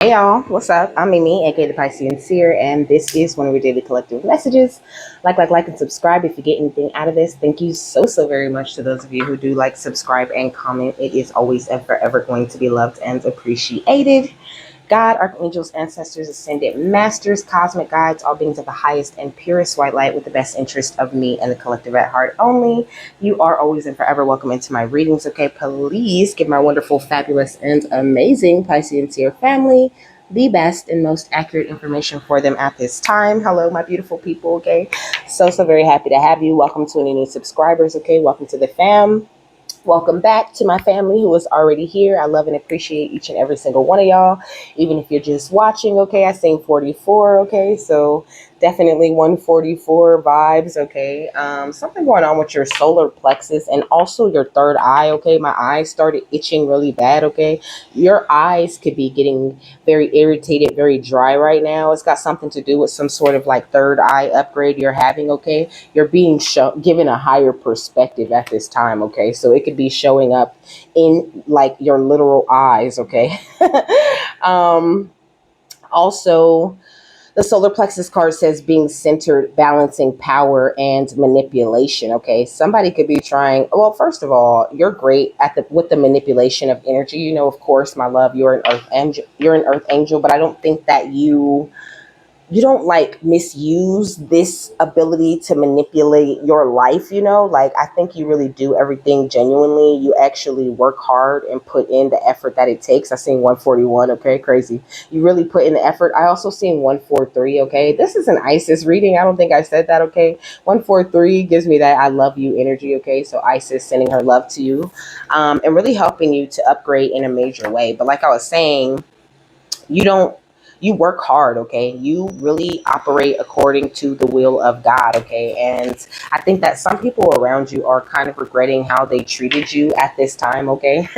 Hey y'all, what's up? I'm Mimi, aka the Piscean Seer, and this is one of your daily collective messages. Like, and subscribe if you get anything out of this. Thank you so very much to those of you who do like, subscribe, and comment. It is always and forever going to be loved and appreciated. God, archangels, ancestors, ascended masters, cosmic guides, all beings of the highest and purest white light with the best interest of me and the collective at heart only. You are always and forever welcome into my readings, okay? Please give my wonderful, fabulous, and amazing Piscean Seer family the best and most accurate information for them at this time. Hello, my beautiful people, okay? So very happy to have you. Welcome to any new subscribers, okay? Welcome to the fam. Welcome back to my family who is already here. I love and appreciate each and every single one of y'all. Even if you're just watching, okay? I sing 44, okay? So definitely 144 vibes, okay? Something going on with your solar plexus and also your third eye, okay? My eyes started itching really bad, okay? Your eyes could be getting very irritated, very dry right now. It's got something to do with some sort of like third eye upgrade you're having, okay? You're being given a higher perspective at this time, okay? So it could be showing up in like your literal eyes, okay? um Also, the solar plexus card says being centered, balancing power and manipulation. Okay, somebody could be trying. Well, first of all, you're great at the with the manipulation of energy. You know, of course, my love, you're an earth angel. You're an earth angel, but I don't think that you don't like misuse this ability to manipulate your life, you know? Like, I think you really do everything genuinely. You actually work hard and put in the effort that it takes. I seen 141, okay? Crazy. You really put in the effort. I also seen 143, okay? This is an Isis reading. I don't think I said that, okay? 143 gives me that I love you energy, okay? So Isis sending her love to you, and really helping you to upgrade in a major way. But like I was saying, you don't you work hard, okay? You really operate according to the will of God, okay? And I think that some people around you are kind of regretting how they treated you at this time, okay?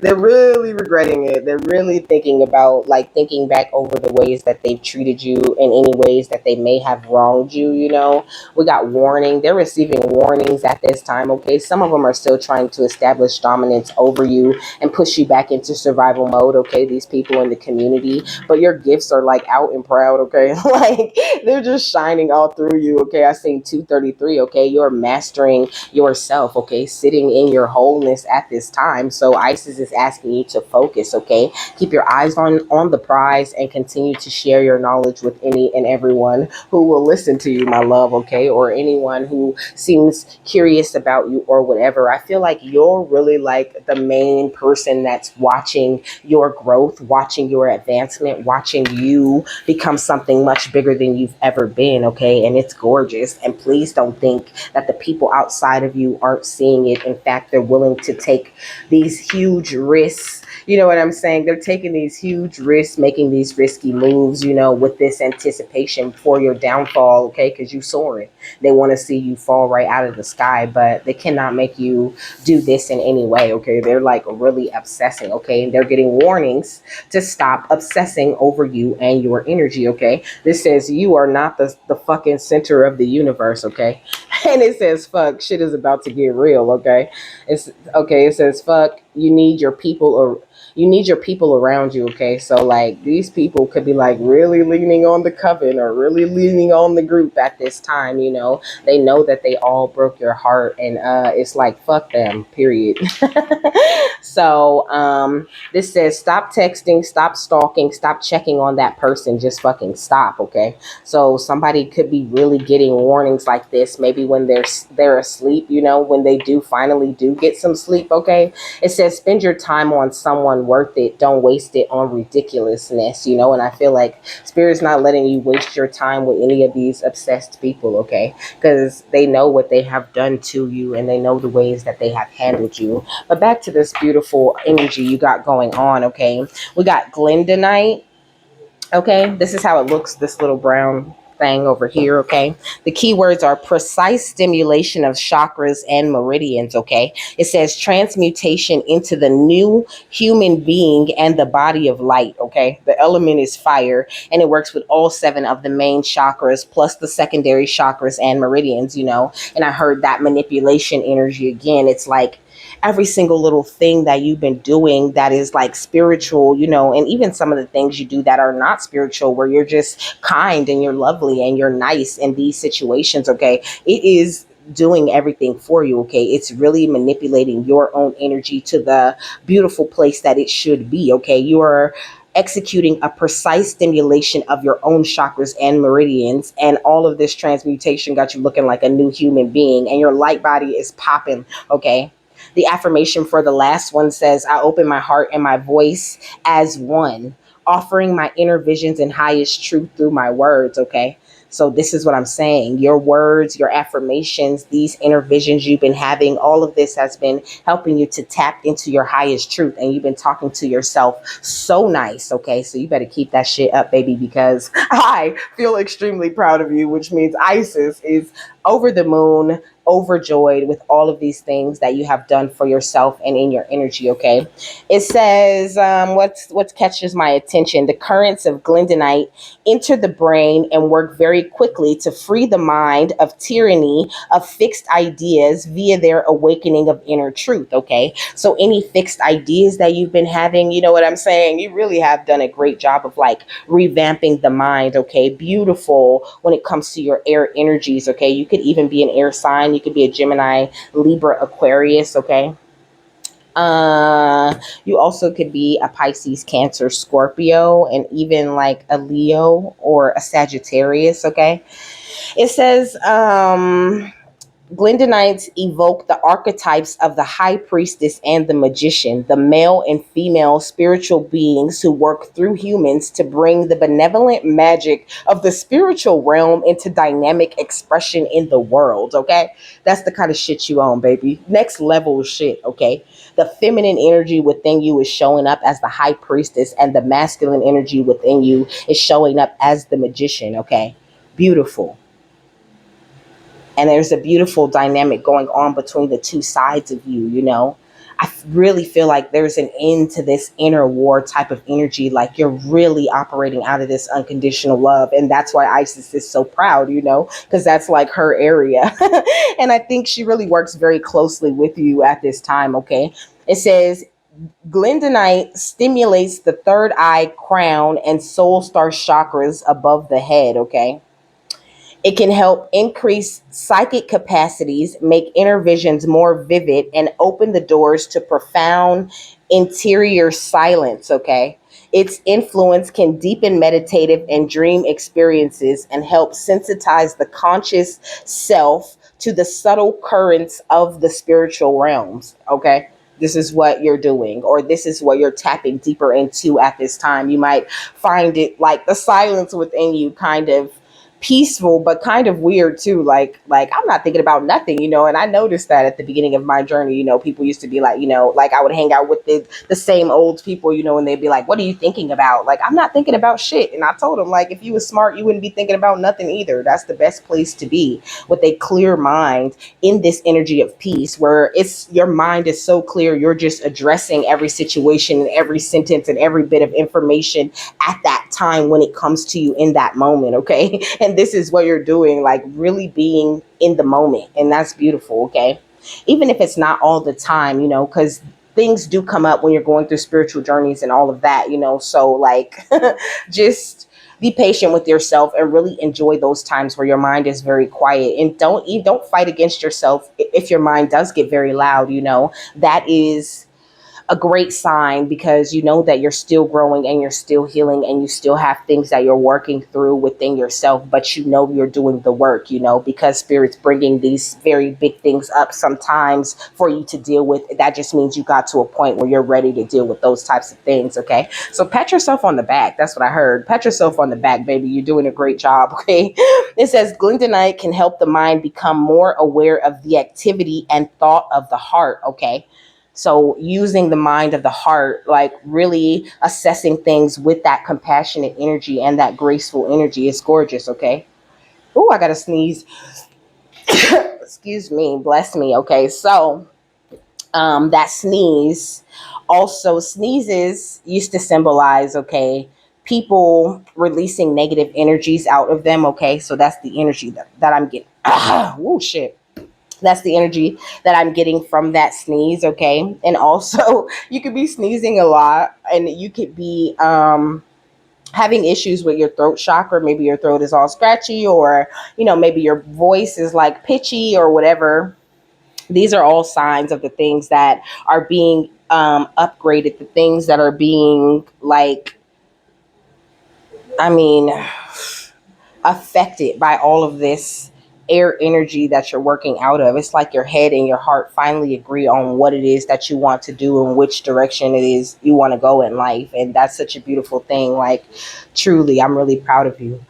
They're really regretting it. They're really thinking about, like, thinking back over the ways that they've treated you in any ways that they may have wronged you, you know? We got warning. They're receiving warnings at this time, okay? Some of them are still trying to establish dominance over you and push you back into survival mode, okay? These people in the community, but your gifts are like out and proud, okay? Like, they're just shining all through you, okay? I seen 233, okay? You're mastering yourself, okay? Sitting in your wholeness at this time. So Isis is asking you to focus, okay? Keep your eyes on the prize and continue to share your knowledge with any and everyone who will listen to you, my love, okay? Or anyone who seems curious about you or whatever. I feel like you're really like the main person that's watching your growth, watching your advancement, watching you become something much bigger than you've ever been, okay? And it's gorgeous. And please don't think that the people outside of you aren't seeing it. In fact, they're willing to take these huge risks. You know what I'm saying? They're taking these huge risks, making these risky moves, you know, with this anticipation for your downfall, okay? Because you soaring. They want to see you fall right out of the sky, but they cannot make you do this in any way, okay? They're like really obsessing, okay? And they're getting warnings to stop obsessing over you and your energy, okay? This says you are not the fucking center of the universe, okay? And it says fuck, shit is about to get real, okay? It's okay, it says fuck, you need your people around you, okay? So like these people could be like really leaning on the coven or really leaning on the group at this time, you know. They know that they all broke your heart, and it's like fuck them, period. So this says stop texting, stop stalking, stop checking on that person, just fucking stop, okay? So somebody could be really getting warnings like this maybe when they're asleep, you know, when they do finally do get some sleep, okay? It says spend your time on someone worth it, don't waste it on ridiculousness, you know. And I feel like spirit's not letting you waste your time with any of these obsessed people, okay? Because they know what they have done to you and they know the ways that they have handled you. But back to this beautiful energy you got going on, okay? We got Glendonite, okay? This is how it looks, this little brown thing over here, okay? The keywords are precise stimulation of chakras and meridians, okay? It says transmutation into the new human being and the body of light, okay? The element is fire, and it works with all 7 of the main chakras plus the secondary chakras and meridians, you know? And I heard that manipulation energy again. It's like every single little thing that you've been doing that is like spiritual, and even some of the things you do that are not spiritual, where you're just kind and you're lovely and you're nice in these situations, okay? It is doing everything for you, okay? It's really manipulating your own energy to the beautiful place that it should be, okay? You are executing a precise stimulation of your own chakras and meridians, and all of this transmutation got you looking like a new human being, and your light body is popping, okay? The affirmation for the last one says, I open my heart and my voice as one, offering my inner visions and highest truth through my words, okay? So this is what I'm saying. Your words, your affirmations, these inner visions you've been having, all of this has been helping you to tap into your highest truth. And you've been talking to yourself so nice. Okay. So you better keep that shit up, baby, because I feel extremely proud of you, which means Isis is over the moon, overjoyed with all of these things that you have done for yourself and in your energy. Okay. It says, what catches my attention? The currents of glendenite enter the brain and work very quickly to free the mind of tyranny of fixed ideas via their awakening of inner truth. Okay. So any fixed ideas that you've been having, you know what I'm saying? You really have done a great job of like revamping the mind. Okay. Beautiful when it comes to your air energies. Okay. You could even be an air sign. You could be a Gemini, Libra, Aquarius. Okay. You also could be a Pisces, Cancer, Scorpio, and even like a Leo or a Sagittarius. Okay. It says, Glendonites evoke the archetypes of the high priestess and the magician, the male and female spiritual beings who work through humans to bring the benevolent magic of the spiritual realm into dynamic expression in the world. Okay. That's the kind of shit you own, baby. Next level shit. Okay. The feminine energy within you is showing up as the high priestess, and the masculine energy within you is showing up as the magician. Okay. Beautiful. And there's a beautiful dynamic going on between the two sides of you. I really feel like there's an end to this inner war type of energy. Like you're really operating out of this unconditional love. And that's why Isis is so proud, because that's like her area. And I think she really works very closely with you at this time. Okay. It says, Glendonite stimulates the third eye, crown, and soul star chakras above the head. Okay. It can help increase psychic capacities, make inner visions more vivid, and open the doors to profound interior silence. Okay. Its influence can deepen meditative and dream experiences and help sensitize the conscious self to the subtle currents of the spiritual realms. Okay. This is what you're doing, or this is what you're tapping deeper into at this time. You might find it like the silence within you kind of peaceful but kind of weird too, like I'm not thinking about nothing, and I noticed that at the beginning of my journey. People used to be like, like I would hang out with the same old people, and they'd be like, what are you thinking about? Like, I'm not thinking about shit. And I told them, like, if you was smart, you wouldn't be thinking about nothing either. That's the best place to be, with a clear mind in this energy of peace, where it's your mind is so clear, you're just addressing every situation and every sentence and every bit of information at that time when it comes to you in that moment. Okay. And this is what you're doing, like really being in the moment. And that's beautiful. Okay. Even if it's not all the time, because things do come up when you're going through spiritual journeys and all of that, so like just be patient with yourself and really enjoy those times where your mind is very quiet, and don't fight against yourself. If your mind does get very loud, that is a great sign, because you know that you're still growing and you're still healing and you still have things that you're working through within yourself, but you're doing the work, because spirit's bringing these very big things up sometimes for you to deal with. That just means you got to a point where you're ready to deal with those types of things. Okay. So pat yourself on the back. That's what I heard. Pat yourself on the back, baby. You're doing a great job. Okay. It says Glendonite can help the mind become more aware of the activity and thought of the heart. Okay. So using the mind of the heart, like really assessing things with that compassionate energy and that graceful energy is gorgeous. Okay. Oh, I got to sneeze. Excuse me. Bless me. Okay. So that sneeze, also sneezes used to symbolize, okay, people releasing negative energies out of them. Okay. So that's the energy that I'm getting. Oh, shit. That's the energy that I'm getting from that sneeze, okay? And also, you could be sneezing a lot, and you could be having issues with your throat chakra. Maybe your throat is all scratchy, or maybe your voice is like pitchy or whatever. These are all signs of the things that are being upgraded, the things that are being like, I mean, affected by all of this air energy that you're working out of. It's like your head and your heart finally agree on what it is that you want to do and which direction it is you want to go in life. And that's such a beautiful thing. Like, truly, I'm really proud of you.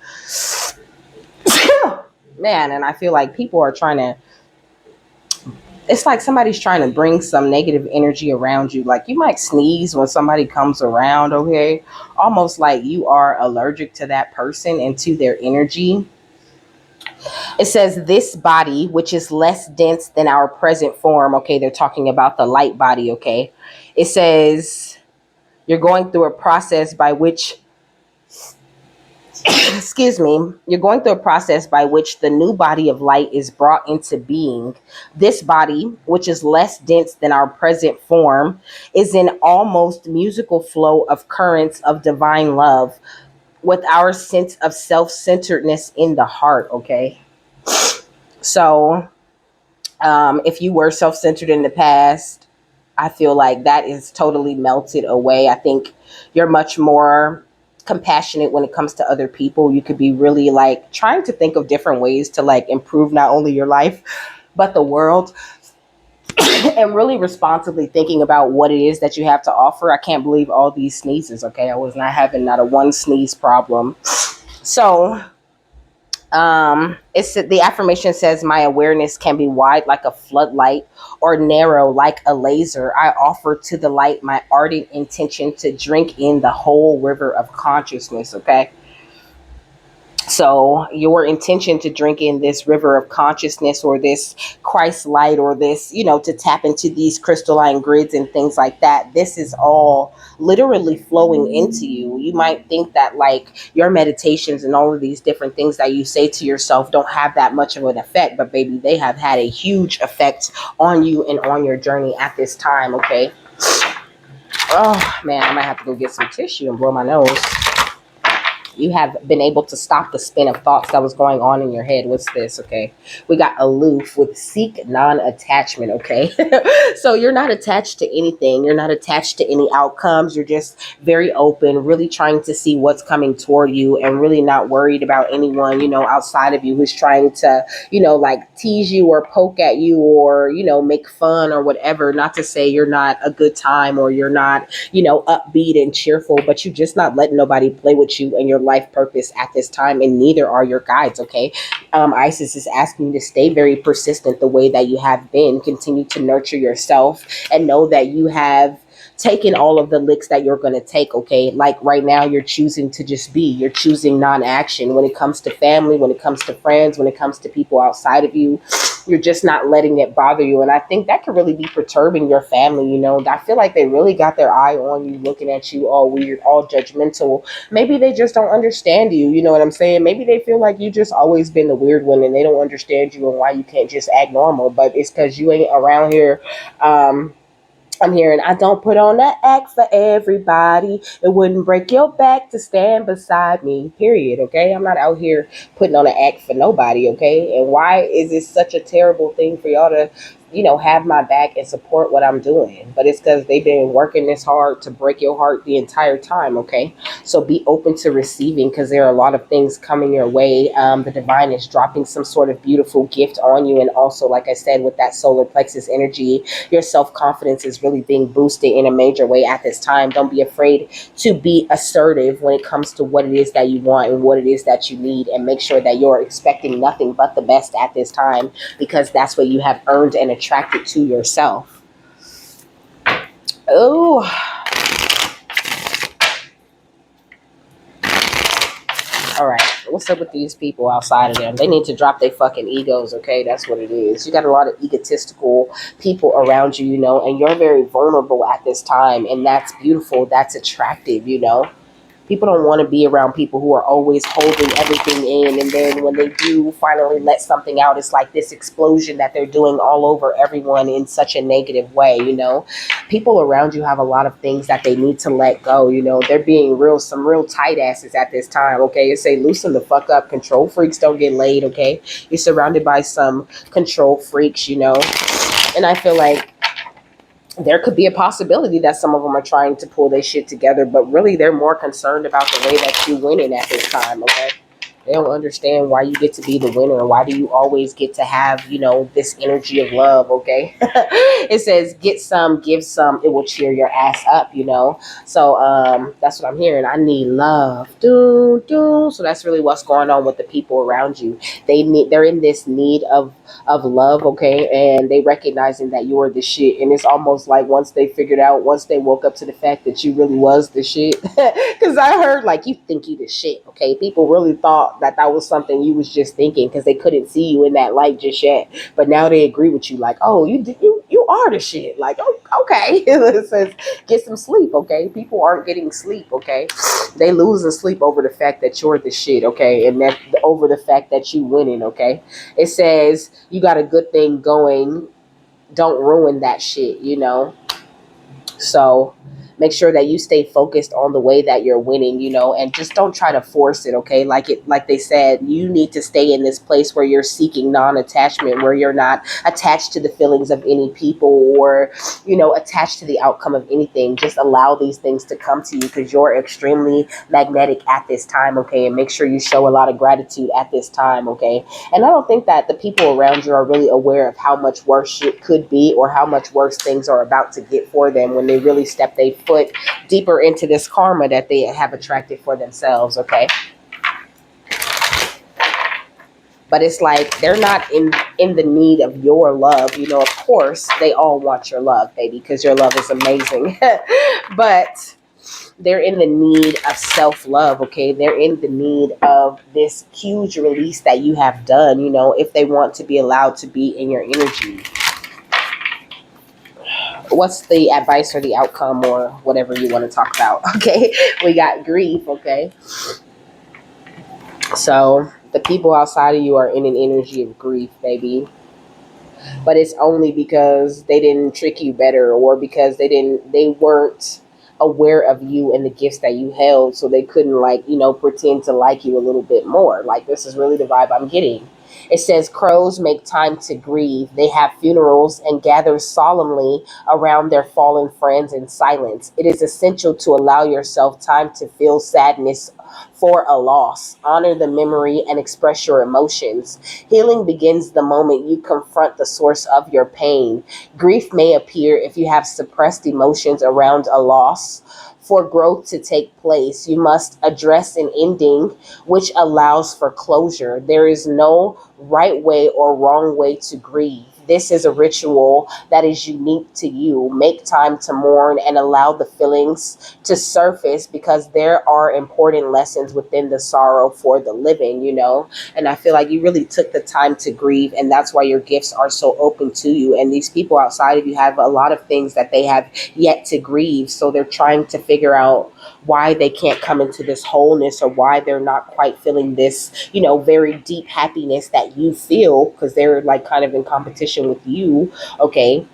Man, and I feel like people are trying to, it's like somebody's trying to bring some negative energy around you. Like, you might sneeze when somebody comes around, okay? Almost like you are allergic to that person and to their energy. It says this body, which is less dense than our present form. Okay, they're talking about the light body. Okay, it says you're going through a process by which, excuse me, you're going through a process by which the new body of light is brought into being. This body, which is less dense than our present form, is in almost musical flow of currents of divine love with our sense of self-centeredness in the heart. Okay, so if you were self centered in the past, I feel like that is totally melted away. I think you're much more compassionate when it comes to other people. You could be really like trying to think of different ways to like improve not only your life, but the world, and really responsibly thinking about what it is that you have to offer. I can't believe all these sneezes. Okay. I was not having not a one sneeze problem. So it's the affirmation says my awareness can be wide like a floodlight or narrow like a laser. I offer to the light my ardent intention to drink in the whole river of consciousness. Okay, so your intention to drink in this river of consciousness, or this Christ light, or this, to tap into these crystalline grids and things like that, this is all literally flowing into you. You might think that like your meditations and all of these different things that you say to yourself don't have that much of an effect, but baby, they have had a huge effect on you and on your journey at this time. Okay. Oh man, I might have to go get some tissue and blow my nose. You have been able to stop the spin of thoughts that was going on in your head. What's this? Okay. We got aloof with seek non-attachment. Okay. So you're not attached to anything. You're not attached to any outcomes. You're just very open, really trying to see what's coming toward you, and really not worried about anyone, outside of you who's trying to, like tease you or poke at you or, make fun or whatever. Not to say you're not a good time or you're not, upbeat and cheerful, but you're just not letting nobody play with you and your life purpose at this time, and neither are your guides. Okay. Isis is asking you to stay very persistent the way that you have been. Continue to nurture yourself and know that you have taken all of the licks that you're going to take. Okay, like right now you're choosing to just be, you're choosing non-action when it comes to family, when it comes to friends, when it comes to people outside of you. You're just not letting it bother you, and I think that could really be perturbing your family. I feel like they really got their eye on you, looking at you all weird, all judgmental. Maybe they just don't understand you, you know what I'm saying? Maybe they feel like you just always been the weird one and they don't understand you and why you can't just act normal, but it's because you ain't around here. I'm hearing, I don't put on that act for everybody. It wouldn't break your back to stand beside me, period. Okay. I'm not out here putting on an act for nobody. Okay. And why is it such a terrible thing for y'all to, have my back and support what I'm doing? But it's because they've been working this hard to break your heart the entire time. Okay. So be open to receiving, because there are a lot of things coming your way. The divine is dropping some sort of beautiful gift on you. And also, like I said, with that solar plexus energy, your self-confidence is really being boosted in a major way at this time. Don't be afraid to be assertive when it comes to what it is that you want and what it is that you need, and make sure that you're expecting nothing but the best at this time, because that's what you have earned and attracted to yourself. Oh, all right. What's up with these people outside of them? They need to drop their fucking egos, okay? That's what it is. You got a lot of egotistical people around you, and you're very vulnerable at this time, and that's beautiful. That's attractive. People don't want to be around people who are always holding everything in, and then when they do finally let something out, it's like this explosion that they're doing all over everyone in such a negative way. People around you have a lot of things that they need to let go. They're being some real tight asses at this time. Okay, it say loosen the fuck up. Control freaks don't get laid. Okay, you're surrounded by some control freaks. And I feel like there could be a possibility that some of them are trying to pull their shit together, but really they're more concerned about the way that you winning at this time. Okay, they don't understand why you get to be the winner. Why do you always get to have, this energy of love? Okay. It says, get some, give some, it will cheer your ass up. So that's what I'm hearing. I need love. So that's really what's going on with the people around you. They're in this need of love, okay, and they recognizing that you are the shit. And it's almost like once they woke up to the fact that you really was the shit. Because I heard like, you think you the shit. Okay, people really thought that was something you was just thinking because they couldn't see you in that light just yet, but now they agree with you, like, oh, you are the shit. Like, oh, okay. It says get some sleep. Okay, people aren't getting sleep. Okay, they losing sleep over the fact that you're the shit. Okay, and that over the fact that you winning. Okay, it says you got a good thing going, don't ruin that shit. So make sure that you stay focused on the way that you're winning, and just don't try to force it. Okay, like they said, you need to stay in this place where you're seeking non-attachment, where you're not attached to the feelings of any people, or attached to the outcome of anything. Just allow these things to come to you, because you're extremely magnetic at this time. Okay, and make sure you show a lot of gratitude at this time. Okay, and I don't think that the people around you are really aware of how much worse shit could be, or how much worse things are about to get for them when they really step their foot deeper into this karma that they have attracted for themselves. Okay, but it's like they're not in the need of your love. Of course they all want your love, baby, because your love is amazing. But they're in the need of self-love. Okay, they're in the need of this huge release that you have done, if they want to be allowed to be in your energy. What's the advice or the outcome, or whatever you want to talk about? Okay, we got grief. Okay, so the people outside of you are in an energy of grief, baby, but it's only because they didn't trick you better, or because they weren't aware of you and the gifts that you held, so they couldn't, like, pretend to like you a little bit more. Like, this is really the vibe I'm getting. It says crows make time to grieve. They have funerals and gather solemnly around their fallen friends in silence. It is essential to allow yourself time to feel sadness for a loss. Honor the memory and express your emotions. Healing begins the moment you confront the source of your pain. Grief may appear if you have suppressed emotions around a loss. For growth to take place, you must address an ending which allows for closure. There is no right way or wrong way to grieve. This is a ritual that is unique to you. Make time to mourn and allow the feelings to surface, because there are important lessons within the sorrow for the living. And I feel like you really took the time to grieve, and that's why your gifts are so open to you. And these people outside of you have a lot of things that they have yet to grieve, so they're trying to figure out why they can't come into this wholeness, or why they're not quite feeling this, very deep happiness that you feel, because they're like kind of in competition with you. Okay,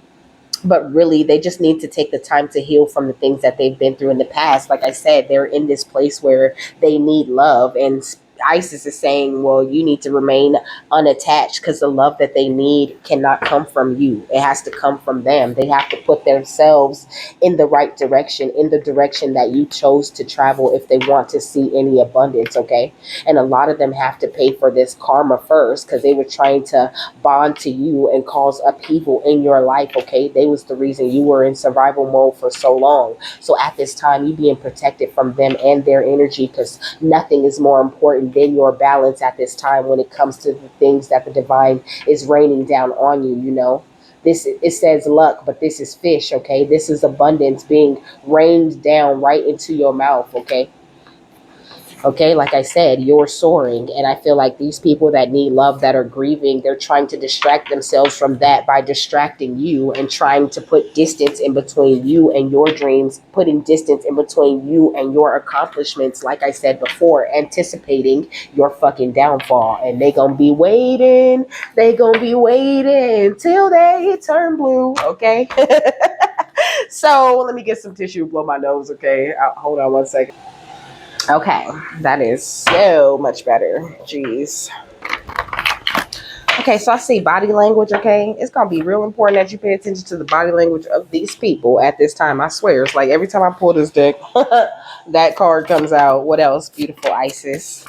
but really they just need to take the time to heal from the things that they've been through in the past. Like I said, they're in this place where they need love, and Isis is saying, well, you need to remain unattached, because the love that they need cannot come from you. It has to come from them. They have to put themselves in the right direction, in the direction that you chose to travel, if they want to see any abundance. Okay, and a lot of them have to pay for this karma first, because they were trying to bond to you and cause upheaval in your life. Okay, they was the reason you were in survival mode for so long. So at this time, you being protected from them and their energy, because nothing is more important than your balance at this time when it comes to the things that the divine is raining down on you. This, it says luck, but this is fish. Okay, this is abundance being rained down right into your mouth. Okay, Okay, like I said, you're soaring. And I feel like these people that need love, that are grieving, they're trying to distract themselves from that by distracting you and trying to put distance in between you and your dreams, putting distance in between you and your accomplishments, like I said before, anticipating your fucking downfall. And they gonna be waiting, they gonna be waiting till they turn blue, okay? So let me get some tissue, blow my nose, okay? Hold on one second. Okay, that is so much better. Jeez. Okay, so I see body language, okay? It's going to be real important that you pay attention to the body language of these people at this time. I swear. It's like every time I pull this deck, that card comes out. What else? Beautiful Isis.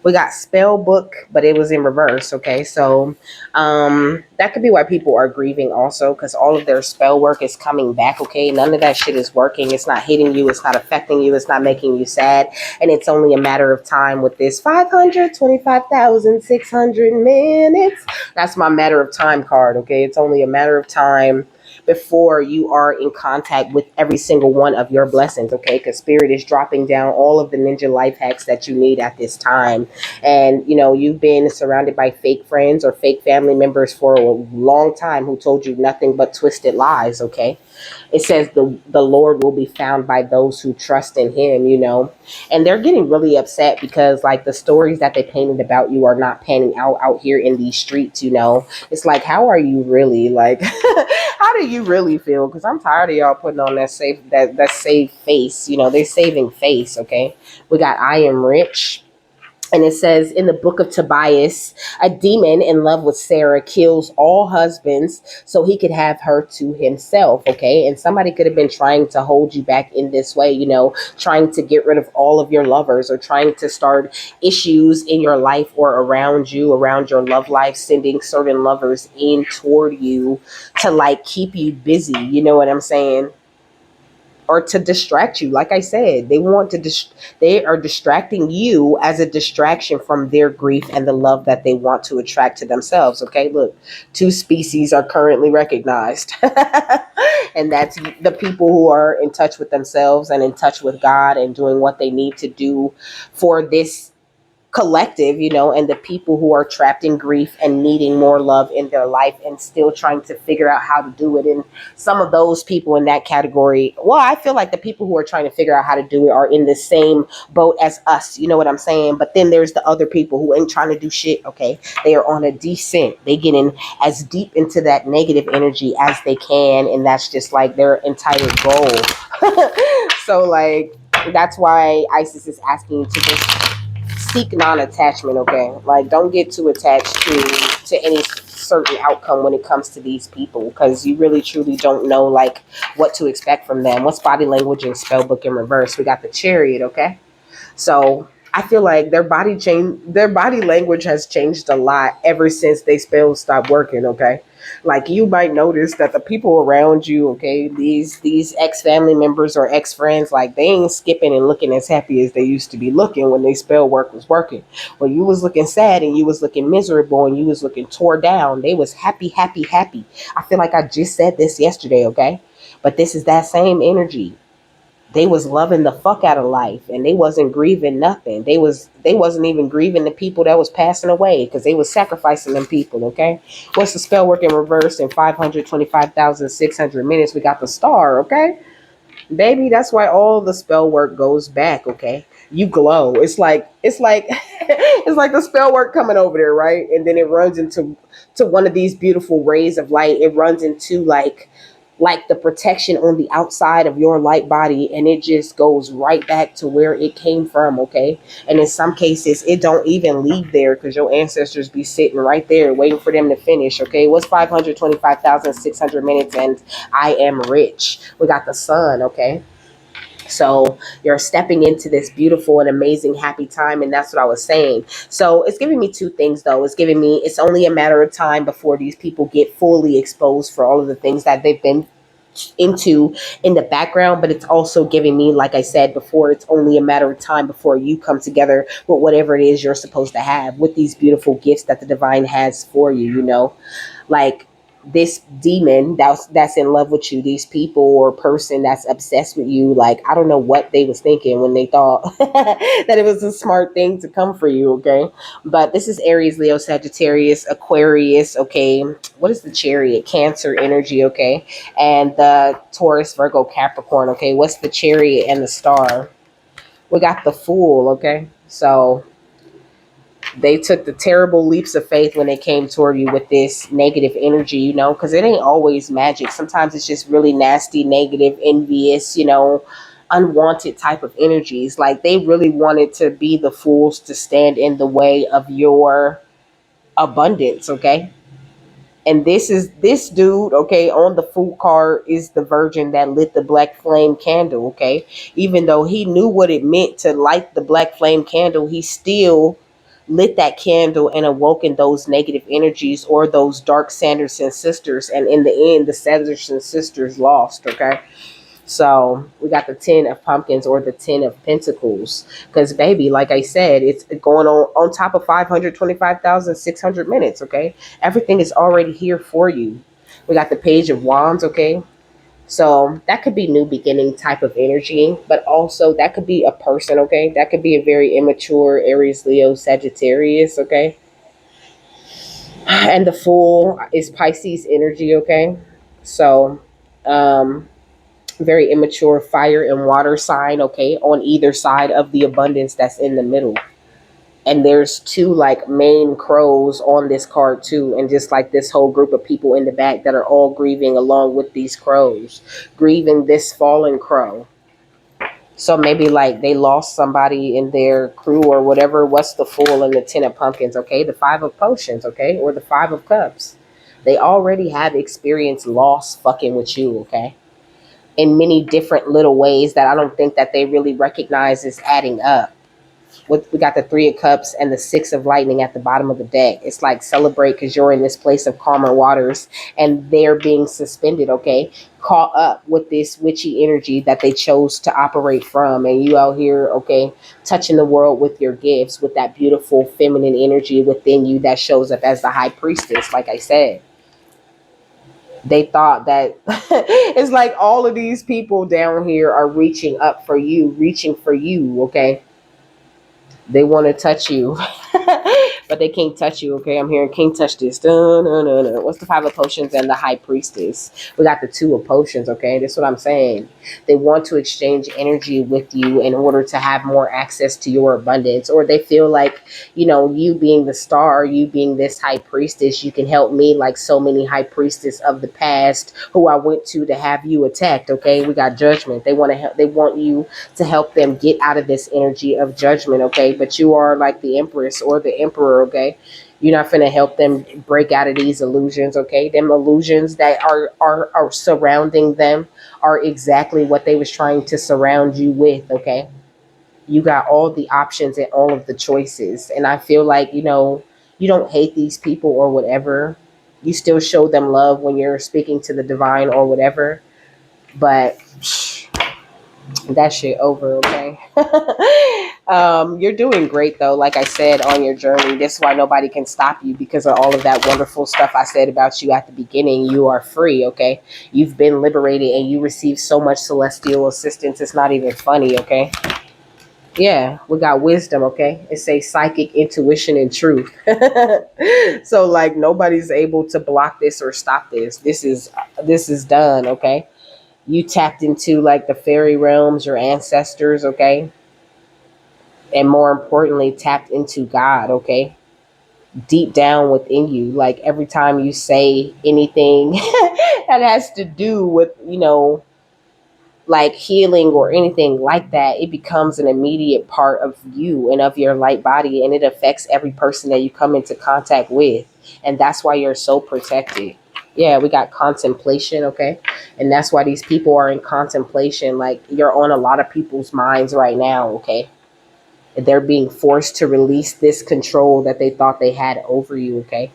We got spell book, but it was in reverse. Okay, so that could be why people are grieving also, because all of their spell work is coming back. Okay, none of that shit is working. It's not hitting you. It's not affecting you. It's not making you sad, and it's only a matter of time with this 525,600 minutes. That's my matter of time card. Okay, it's only a matter of time before you are in contact with every single one of your blessings, okay? Because spirit is dropping down all of the ninja life hacks that you need at this time. And you know, you've been surrounded by fake friends or fake family members for a long time who told you nothing but twisted lies, okay? It says the Lord will be found by those who trust in him, you know. And they're getting really upset because like the stories that they painted about you are not panning out here in these streets, you know. It's like, how are you really? Like how do you really feel? Because I'm tired of y'all putting on that save face, you know. They're saving face, okay? We got I am rich. And it says in the book of Tobias, a demon in love with Sarah kills all husbands so he could have her to himself. Okay. And somebody could have been trying to hold you back in this way, you know, trying to get rid of all of your lovers or trying to start issues in your life or around you, around your love life, sending certain lovers in toward you to like keep you busy. You know what I'm saying? Or to distract you. Like I said, they want to they are distracting you as a distraction from their grief and the love that they want to attract to themselves. Okay, look, two species are currently recognized. And that's the people who are in touch with themselves and in touch with God and doing what they need to do for this collective, you know, and the people who are trapped in grief and needing more love in their life and still trying to figure out how to do it. And some of those people in that category, well, I feel like the people who are trying to figure out how to do it are in the same boat as us, you know what I'm saying? But then there's the other people who ain't trying to do shit, okay? They are on a descent. They get in as deep into that negative energy as they can, and that's just like their entitled goal. So like that's why Isis is asking you to just seek non-attachment, okay? Like don't get too attached to any certain outcome when it comes to these people, because you really truly don't know like what to expect from them. What's body language and spell book in reverse? We got the Chariot, okay? So I feel like their body language has changed a lot ever since they spells stopped working, okay? Like you might notice that the people around you, okay, these ex family members or ex friends, like they ain't skipping and looking as happy as they used to be looking when they spell work was working. When you was looking sad and you was looking miserable and you was looking tore down, they was happy, happy, happy. I feel like I just said this yesterday, okay? But this is that same energy. They was loving the fuck out of life and they wasn't grieving nothing. They wasn't even grieving the people that was passing away because they was sacrificing them people, okay? What's the spell work in reverse in 525,600 minutes? We got the star, okay? Baby, that's why all the spell work goes back, okay? You glow. It's like it's like the spell work coming over there, right? And then it runs into one of these beautiful rays of light. It runs into like the protection on the outside of your light body, and it just goes right back to where it came from, okay? And in some cases it don't even leave there because your ancestors be sitting right there waiting for them to finish, okay? What's 525,600 minutes and I am rich? We got the sun, okay? So you're stepping into this beautiful and amazing happy time. And that's what I was saying. So it's giving me two things though. It's giving me, it's only a matter of time before these people get fully exposed for all of the things that they've been into in the background. But it's also giving me, like I said before, it's only a matter of time before you come together with whatever it is you're supposed to have with these beautiful gifts that the divine has for you, you know? Like this demon that's in love with you, these people or person that's obsessed with you, like I don't know what they was thinking when they thought that it was a smart thing to come for you, okay? But this is Aries, Leo, Sagittarius, Aquarius, okay? What is the Chariot? Cancer energy, okay? And the Taurus, Virgo, Capricorn, okay? What's the Chariot and the Star? We got the Fool, okay? So they took the terrible leaps of faith when they came toward you with this negative energy, you know, because it ain't always magic. Sometimes it's just really nasty, negative, envious, you know, unwanted type of energies. Like they really wanted to be the fools to stand in the way of your abundance, okay? And this dude, okay, on the fool card is the virgin that lit the black flame candle, okay? Even though he knew what it meant to light the black flame candle, he still lit that candle and awoken those negative energies or those dark Sanderson sisters. And in the end, the Sanderson sisters lost, okay? So we got the 10 of pumpkins or the 10 of pentacles. Because, baby, like I said, it's going on top of 525,600 minutes, okay? Everything is already here for you. We got the page of wands, okay? So that could be new beginning type of energy, but also that could be a person, okay? That could be a very immature Aries, Leo, Sagittarius, okay? And the Fool is Pisces energy, okay? So, very immature fire and water sign, okay, on either side of the abundance that's in the middle. And there's two like main crows on this card too, and just like this whole group of people in the back that are all grieving along with these crows, grieving this fallen crow. So maybe like they lost somebody in their crew or whatever. What's the Fool and the 10 of pumpkins, okay? The 5 of potions, okay? Or the 5 of cups. They already have experienced loss fucking with you, okay? In many different little ways that I don't think that they really recognize is adding up. We got the 3 of cups and the 6 of lightning at the bottom of the deck. It's like celebrate because you're in this place of calmer waters and they're being suspended, okay? Caught up with this witchy energy that they chose to operate from. And you out here, okay, touching the world with your gifts, with that beautiful feminine energy within you that shows up as the high priestess, like I said. They thought that it's like all of these people down here are reaching up for you, reaching for you, okay? They want to touch you, but they can't touch you, okay? I'm hearing can't touch this. Dun, dun, dun, dun. What's the 5 of potions and the high priestess? We got the 2 of potions, okay? That's what I'm saying. They want to exchange energy with you in order to have more access to your abundance. Or they feel like, you know, you being the star, you being this high priestess, you can help me like so many high priestess of the past who I went to have you attacked, okay? We got judgment. They want to help. They want you to help them get out of this energy of judgment, okay? But you are like the empress or the emperor, okay? You're not finna help them break out of these illusions, okay? Them illusions that are surrounding them are exactly what they was trying to surround you with, okay? You got all the options and all of the choices. And I feel like, you know, you don't hate these people or whatever. You still show them love when you're speaking to the divine or whatever. But that shit over, okay? You're doing great though, like I said, on your journey. This is why nobody can stop you, because of all of that wonderful stuff I said about you at the beginning. You are free, okay? You've been liberated and you receive so much celestial assistance, it's not even funny, okay? Yeah, we got wisdom, okay? It says psychic, intuition, and truth. So like nobody's able to block this or stop this. This is done, okay? You tapped into like the fairy realms, your ancestors, okay? And more importantly, tapped into God, okay? Deep down within you. Like every time you say anything that has to do with, you know, like healing or anything like that, it becomes an immediate part of you and of your light body, and it affects every person that you come into contact with. And that's why you're so protected. Yeah, we got contemplation, okay? And that's why these people are in contemplation. Like you're on a lot of people's minds right now, okay? They're being forced to release this control that they thought they had over you, okay?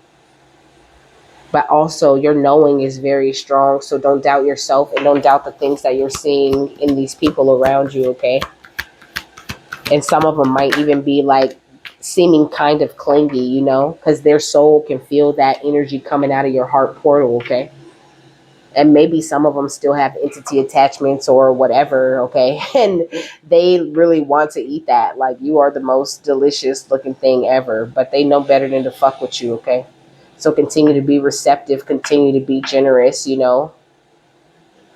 But also your knowing is very strong, so don't doubt yourself and don't doubt the things that you're seeing in these people around you, okay? And some of them might even be like seeming kind of clingy, you know, because their soul can feel that energy coming out of your heart portal, okay? And maybe some of them still have entity attachments or whatever, okay? And they really want to eat that. Like, you are the most delicious looking thing ever, but they know better than to fuck with you, okay? So continue to be receptive, continue to be generous, you know,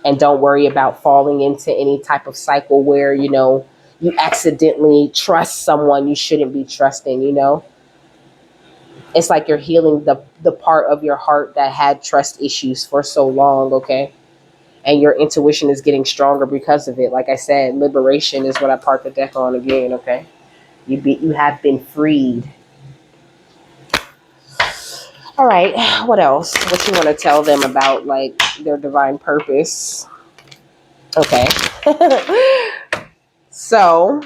and don't worry about falling into any type of cycle where, you know, you accidentally trust someone you shouldn't be trusting, you know? It's like you're healing the part of your heart that had trust issues for so long, okay? And your intuition is getting stronger because of it. Like I said, liberation is what I part the deck on again, okay? You have been freed. All right, what else? What you want to tell them about, like, their divine purpose? Okay. So,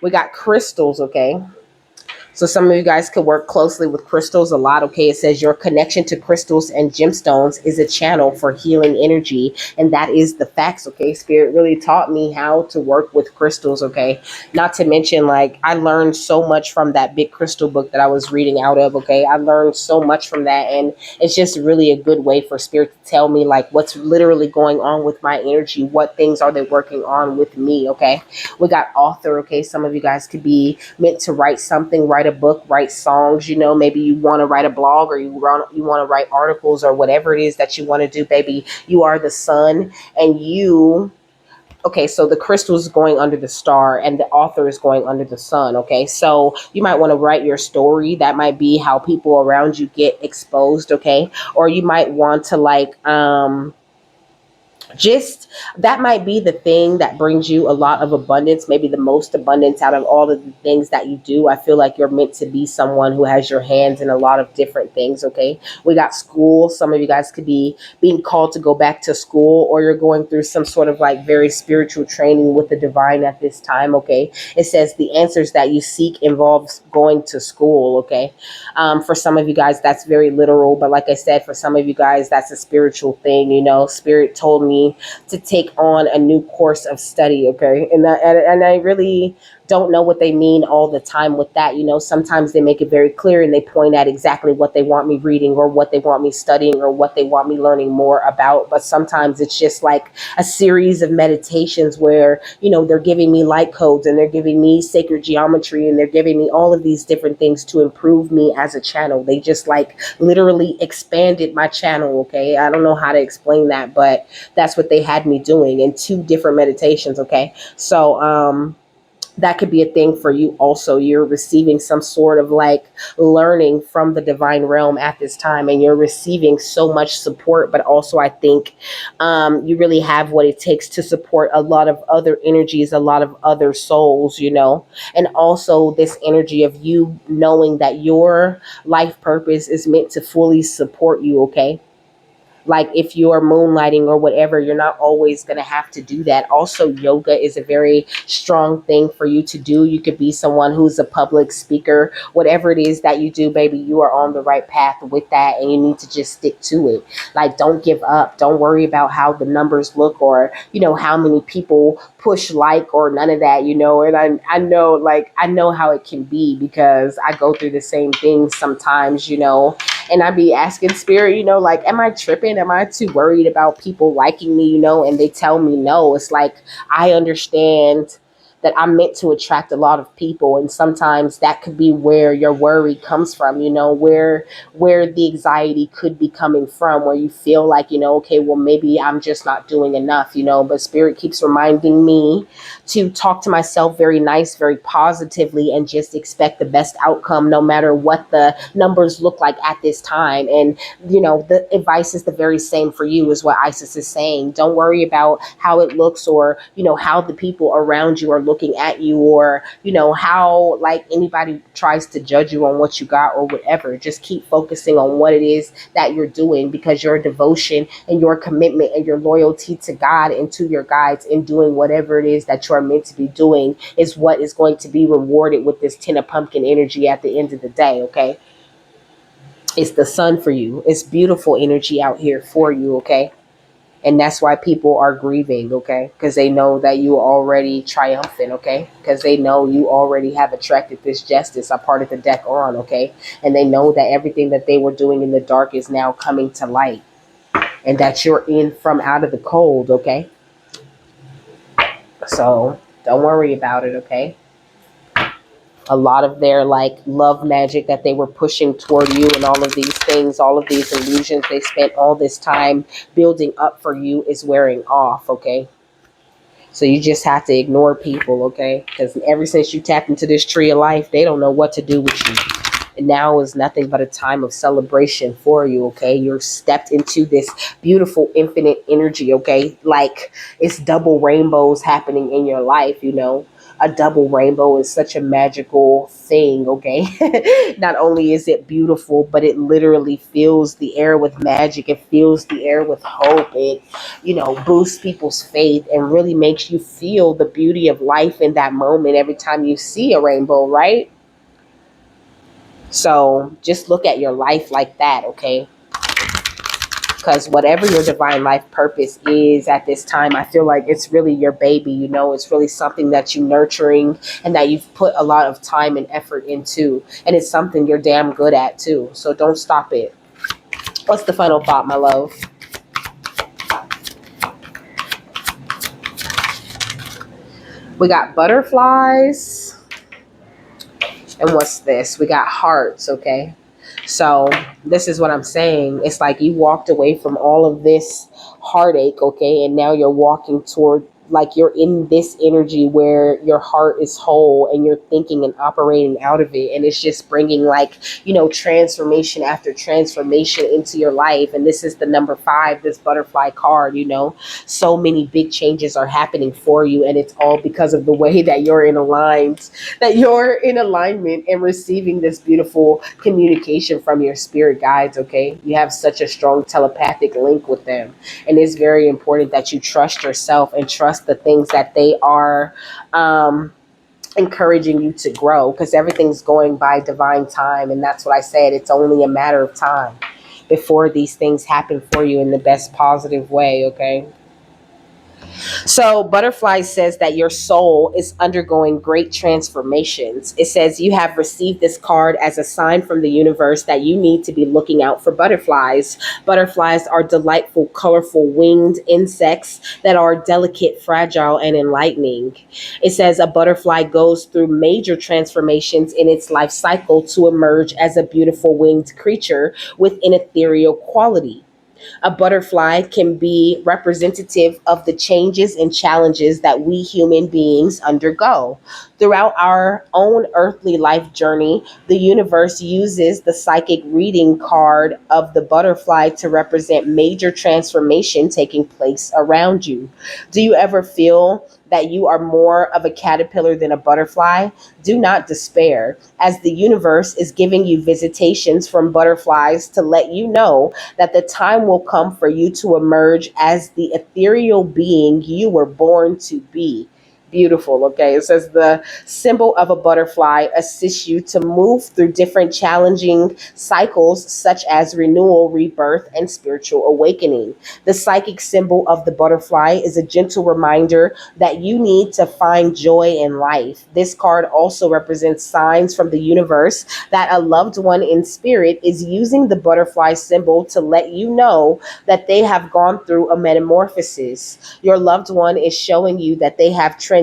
we got crystals, okay? So some of you guys could work closely with crystals a lot. Okay, it says your connection to crystals and gemstones is a channel for healing energy, and that is the facts. Okay, Spirit really taught me how to work with crystals. Okay, not to mention, like, I learned so much from that big crystal book that I was reading out of. Okay, I learned so much from that, and it's just really a good way for Spirit to tell me, like, what's literally going on with my energy, what things are they working on with me. Okay, we got author. Okay, some of you guys could be meant to write something, write a book, write songs, you know, maybe you want to write a blog, or you want to write articles, or whatever it is that you want to do, baby. You are the sun, and you, okay, so the crystal is going under the star and the author is going under the sun, okay? So you might want to write your story. That might be how people around you get exposed, okay? Or you might want to, like, just, that might be the thing that brings you a lot of abundance, maybe the most abundance out of all of the things that you do. I feel like you're meant to be someone who has your hands in a lot of different things. Okay, we got school. Some of you guys could be being called to go back to school, or you're going through some sort of, like, very spiritual training with the divine at this time. Okay, it says the answers that you seek involves going to school. Okay, for some of you guys that's very literal, but like I said, for some of you guys that's a spiritual thing. You know, Spirit told me to take on a new course of study, okay? And I really don't know what they mean all the time with that. You know, sometimes they make it very clear and they point at exactly what they want me reading, or what they want me studying, or what they want me learning more about. But sometimes it's just like a series of meditations where, you know, they're giving me light codes, and they're giving me sacred geometry, and they're giving me all of these different things to improve me as a channel. They just, like, literally expanded my channel, okay? I don't know how to explain that, but that's what they had me doing in 2 different meditations, okay? So that could be a thing for you also. You're receiving some sort of, like, learning from the divine realm at this time, and you're receiving so much support. But also, I think you really have what it takes to support a lot of other energies, a lot of other souls, you know. And also this energy of you knowing that your life purpose is meant to fully support you, okay? Like, if you're moonlighting or whatever, you're not always going to have to do that. Also, yoga is a very strong thing for you to do. You could be someone who's a public speaker. Whatever it is that you do, baby, you are on the right path with that, and you need to just stick to it. Like, don't give up. Don't worry about how the numbers look, or, you know, how many people push like, or none of that, you know. And I know, like, I know how it can be, because I go through the same things sometimes, you know. And I be asking Spirit, you know, like, am I tripping? Am I too worried about people liking me, you know? And they tell me no. It's like, I understand that I'm meant to attract a lot of people, and sometimes that could be where your worry comes from, you know, where the anxiety could be coming from, where you feel like, you know, okay, well, maybe I'm just not doing enough, you know. But Spirit keeps reminding me to talk to myself very nice, very positively, and just expect the best outcome no matter what the numbers look like at this time. And, you know, the advice is the very same for you, is what Isis is saying. Don't worry about how it looks, or, you know, how the people around you are looking at you, or, you know, how, like, anybody tries to judge you on what you got or whatever. Just keep focusing on what it is that you're doing, because your devotion and your commitment and your loyalty to God and to your guides in doing whatever it is that you're meant to be doing is what is going to be rewarded with this 10 of pumpkin energy at the end of the day, okay? It's the sun for you. It's beautiful energy out here for you, okay? And that's why people are grieving, okay? Because they know that you are already triumphant, okay? Because they know you already have attracted this justice, a part of the deck on, okay? And they know that everything that they were doing in the dark is now coming to light, and that you're in from out of the cold, okay? So don't worry about it, okay? A lot of their like love magic that they were pushing toward you and all of these things, all of these illusions they spent all this time building up for you is wearing off, okay? So you just have to ignore people, okay? Because ever since you tapped into this tree of life, they don't know what to do with you. And now is nothing but a time of celebration for you, okay? You're stepped into this beautiful infinite energy, okay? Like it's double rainbows happening in your life, you know? A double rainbow is such a magical thing, okay? Not only is it beautiful, but it literally fills the air with magic. It fills the air with hope. It, you know, boosts people's faith and really makes you feel the beauty of life in that moment every time you see a rainbow, right? So just look at your life like that, okay? Because whatever your divine life purpose is at this time, I feel like it's really your baby, you know, it's really something that you're nurturing and that you've put a lot of time and effort into. And it's something you're damn good at too. So don't stop it. What's the final thought, my love? We got butterflies. And what's this? We got hearts, okay? So this is what I'm saying. It's like you walked away from all of this heartache, okay? And now you're walking toward, like you're in this energy where your heart is whole and you're thinking and operating out of it. And it's just bringing like, you know, transformation after transformation into your life. And this is the number 5, this butterfly card, you know, so many big changes are happening for you. And it's all because of the way that you're in alignment and receiving this beautiful communication from your spirit guides, okay? You have such a strong telepathic link with them. And it's very important that you trust yourself and trust the things that they are encouraging you to grow, because everything's going by divine time. And that's what I said. It's only a matter of time before these things happen for you in the best positive way, okay? So, Butterfly says that your soul is undergoing great transformations. It says you have received this card as a sign from the universe that you need to be looking out for butterflies. Butterflies are delightful, colorful winged insects that are delicate, fragile, and enlightening. It says a butterfly goes through major transformations in its life cycle to emerge as a beautiful winged creature with an ethereal quality. A butterfly can be representative of the changes and challenges that we human beings undergo. Throughout our own earthly life journey, the universe uses the psychic reading card of the butterfly to represent major transformation taking place around you. Do you ever feel that you are more of a caterpillar than a butterfly? Do not despair, as the universe is giving you visitations from butterflies to let you know that the time will come for you to emerge as the ethereal being you were born to be. Beautiful. Okay. It says the symbol of a butterfly assists you to move through different challenging cycles, such as renewal, rebirth, and spiritual awakening. The psychic symbol of the butterfly is a gentle reminder that you need to find joy in life. This card also represents signs from the universe that a loved one in spirit is using the butterfly symbol to let you know that they have gone through a metamorphosis. Your loved one is showing you that they have transitioned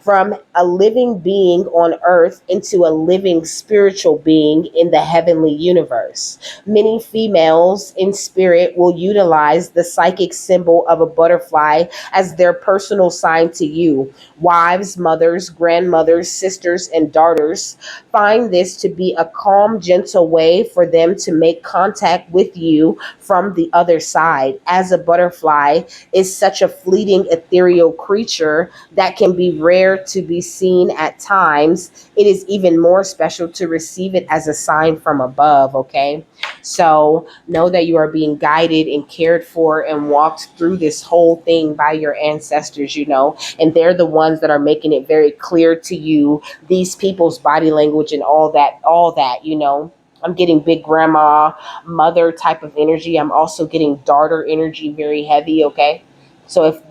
from a living being on earth into a living spiritual being in the heavenly universe. Many females in spirit will utilize the psychic symbol of a butterfly as their personal sign to you. Wives, mothers, grandmothers, sisters, and daughters find this to be a calm, gentle way for them to make contact with you from the other side, as a butterfly is such a fleeting, ethereal creature that can be rare to be seen at times. It is even more special to receive it as a sign from above, okay? So know that you are being guided and cared for and walked through this whole thing by your ancestors, you know, and they're the ones that are making it very clear to you, these people's body language and all that, you know. I'm getting big grandma, mother type of energy. I'm also getting daughter energy very heavy, okay? So if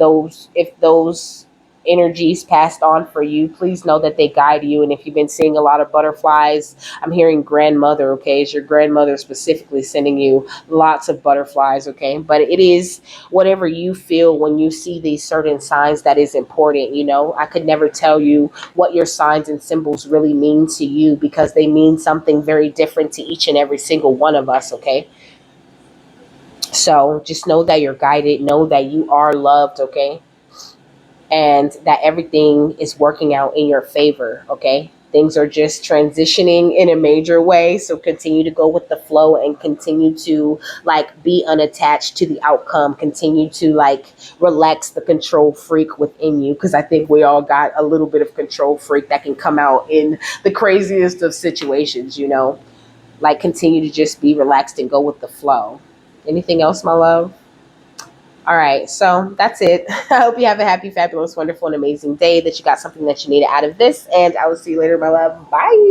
those energies passed on for you, please know that they guide you. And if you've been seeing a lot of butterflies, I'm hearing grandmother, okay? Is your grandmother specifically sending you lots of butterflies, okay? But it is whatever you feel when you see these certain signs that is important, you know? I could never tell you what your signs and symbols really mean to you because they mean something very different to each and every single one of us, okay? So just know that you're guided, know that you are loved, okay? And that everything is working out in your favor, okay? Things are just transitioning in a major way. So continue to go with the flow and continue to like be unattached to the outcome. Continue to like relax the control freak within you. Cause I think we all got a little bit of control freak that can come out in the craziest of situations, you know? Like continue to just be relaxed and go with the flow. Anything else, my love? All right, so that's it. I hope you have a happy, fabulous, wonderful, and amazing day, that you got something that you needed out of this, and I will see you later, my love. Bye.